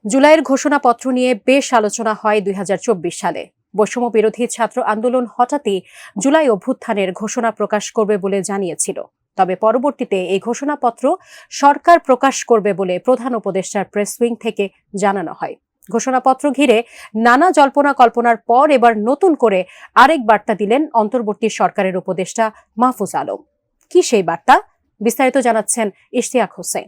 জুলাইয়ের ঘোষণাপত্র নিয়ে বেশ আলোচনা হয় ২০২৪ সালে। বৈষম্য বিরোধী ছাত্র আন্দোলন হঠাৎই জুলাই অভ্যুত্থানের ঘোষণা প্রকাশ করবে বলে জানিয়েছিল। তবে পরবর্তীতে এই ঘোষণাপত্র সরকার প্রকাশ করবে বলে প্রধান উপদেষ্টার প্রেস উইং থেকে জানানো হয়। ঘোষণাপত্র ঘিরে নানা জল্পনা কল্পনার পর এবার নতুন করে আরেক বার্তা দিলেন অন্তর্বর্তী সরকারের উপদেষ্টা মাহফুজ আলম। কি সেই বার্তা? বিস্তারিত জানাচ্ছেন ইশতিয়াক হোসেন।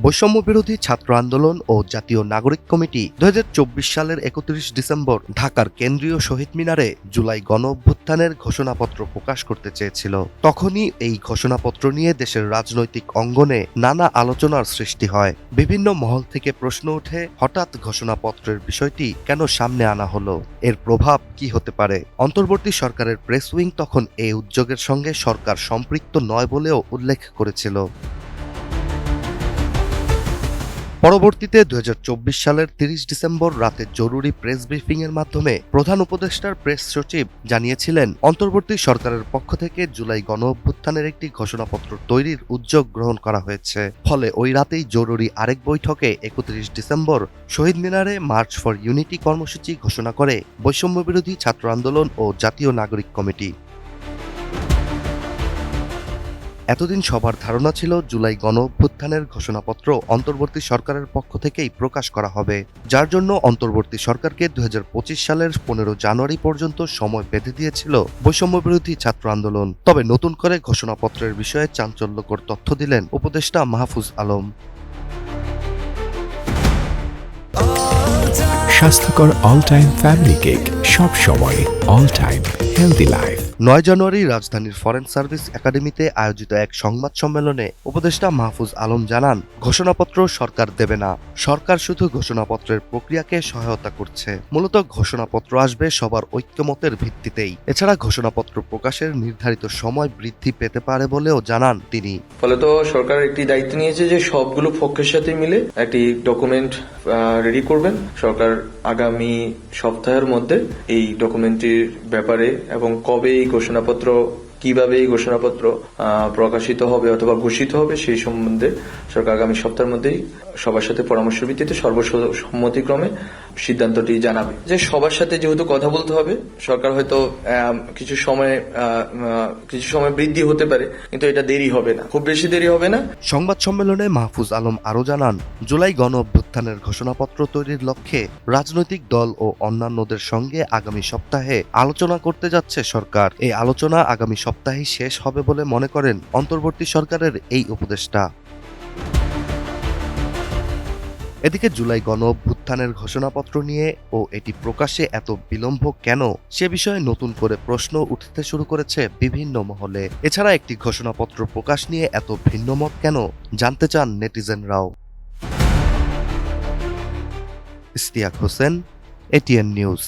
বৈষম্য বিরোধী ছাত্র আন্দোলন ও জাতীয় নাগরিক কমিটি ২০২৪ সালের ৩১ ডিসেম্বর ঢাকার কেন্দ্রীয় শহীদ মিনারে জুলাই গণ অভ্যুত্থানের ঘোষণাপত্র প্রকাশ করতে চেয়েছিল। তখনই এই ঘোষণাপত্র নিয়ে দেশের রাজনৈতিক অঙ্গনে নানা আলোচনার সৃষ্টি হয়। বিভিন্ন মহল থেকে প্রশ্ন ওঠে, হঠাৎ ঘোষণাপত্রের বিষয়টি কেন সামনে আনা হলো? এর প্রভাব কি হতে পারে? অন্তর্বর্তী সরকারের প্রেস উইং তখন এই উদ্যোগের সঙ্গে সরকার সম্পৃক্ত নয় বলেও উল্লেখ করেছিল। পরবর্তীতে ২০২৪ সালের ৩০ ডিসেম্বর রাতে জরুরি প্রেস ব্রিফিংয়ের মাধ্যমে প্রধান উপদেষ্টার প্রেস সচিব জানিয়েছিলেন, অন্তর্বর্তী সরকারের পক্ষ থেকে জুলাই গণ অভ্যুত্থানের একটি ঘোষণাপত্র তৈরির উদ্যোগ গ্রহণ করা হয়েছে। ফলে ওই রাতেই জরুরি আরেক বৈঠকে ৩১ ডিসেম্বর শহীদ মিনারে মার্চ ফর ইউনিটি কর্মসূচি ঘোষণা করে বৈষম্য বিরোধী ছাত্র আন্দোলন ও জাতীয় নাগরিক কমিটি। এতদিন সবার ধারণা ছিল জুলাই গণ অভ্যুত্থানের ঘোষণাপত্র অন্তর্বর্তী সরকারের পক্ষ থেকেই প্রকাশ করা হবে, যার জন্য অন্তর্বর্তী সরকারকে ২০২৫ সালের ১৫ জানুয়ারি পর্যন্ত সময় বেঁধে দিয়েছিল বৈষম্য বিরোধী ছাত্র আন্দোলন। তবে নতুন করে ঘোষণাপত্রের বিষয়ে চাঞ্চল্যকর তথ্য দিলেন উপদেষ্টা মাহফুজ আলম। স্বাস্থ্যকর অল টাইম ফ্যামিলি কেক, সব সময় অল টাইম হেলদি লাইফ। ৯ জানুয়ারি রাজধানীর ফরেন সার্ভিস একাডেমিতে আয়োজিত এক সংবাদ সম্মেলনে উপদেষ্টা মাহফুজ আলম জানান, ঘোষণাপত্র সরকার দেবে না, সরকার শুধু ঘোষণাপত্রের প্রক্রিয়াকে সহায়তা করছে। মূলত ঘোষণাপত্র আসবে সবার ঐক্যমতের ভিত্তিতেই। এছাড়া ঘোষণাপত্র প্রকাশের নির্ধারিত সময় বৃদ্ধি পেতে পারে বলেও জানান তিনি। ফলে তো সরকার একটি দায়িত্ব নিয়েছে যে সবগুলো পক্ষের সাথে মিলে একটি ডকুমেন্ট রেডি করবেন। সরকার আগামী সপ্তাহের মধ্যে এই ডকুমেন্টটির ব্যাপারে এবং কবে এই ঘোষণাপত্র, কিভাবে এই ঘোষণাপত্র প্রকাশিত হবে অথবা ঘোষিত হবে সেই সম্বন্ধে সরকার আগামী সপ্তাহের মধ্যেই সবার সাথে পরামর্শের ভিত্তিতে সর্বসম্মতিক্রমে সিদ্ধান্তটি জানাবে। যে সবার সাথে যেহেতু কথা বলতে হবে, সরকার হয়তো কিছু সময় বৃদ্ধি হতে পারে, কিন্তু এটা দেরি হবে না, খুব বেশি দেরি হবে না। সংবাদ সম্মেলনে মাহফুজ আলম আরও জানান, জুলাই গণ অভ্যুত্থানের ঘোষণাপত্র তৈরির লক্ষ্যে রাজনৈতিক দল ও অন্যান্যদের সঙ্গে আগামী সপ্তাহে আলোচনা করতে যাচ্ছে সরকার। এই আলোচনা আগামী সপ্তাহেই শেষ হবে বলে মনে করেন অন্তর্বর্তী সরকারের এই উপদেষ্টা। এদিকে জুলাই গণ অভ্যুত্থানের ঘোষণাপত্র নিয়ে ও এটি প্রকাশে এত বিলম্ব কেন, সে বিষয়ে নতুন করে প্রশ্ন উঠতে শুরু করেছে বিভিন্ন মহলে। এছাড়া একটি ঘোষণাপত্র প্রকাশ নিয়ে এত ভিন্ন মত কেন, জানতে চান নেটিজেনরাও। Ishtiaq Hossain, ATN news.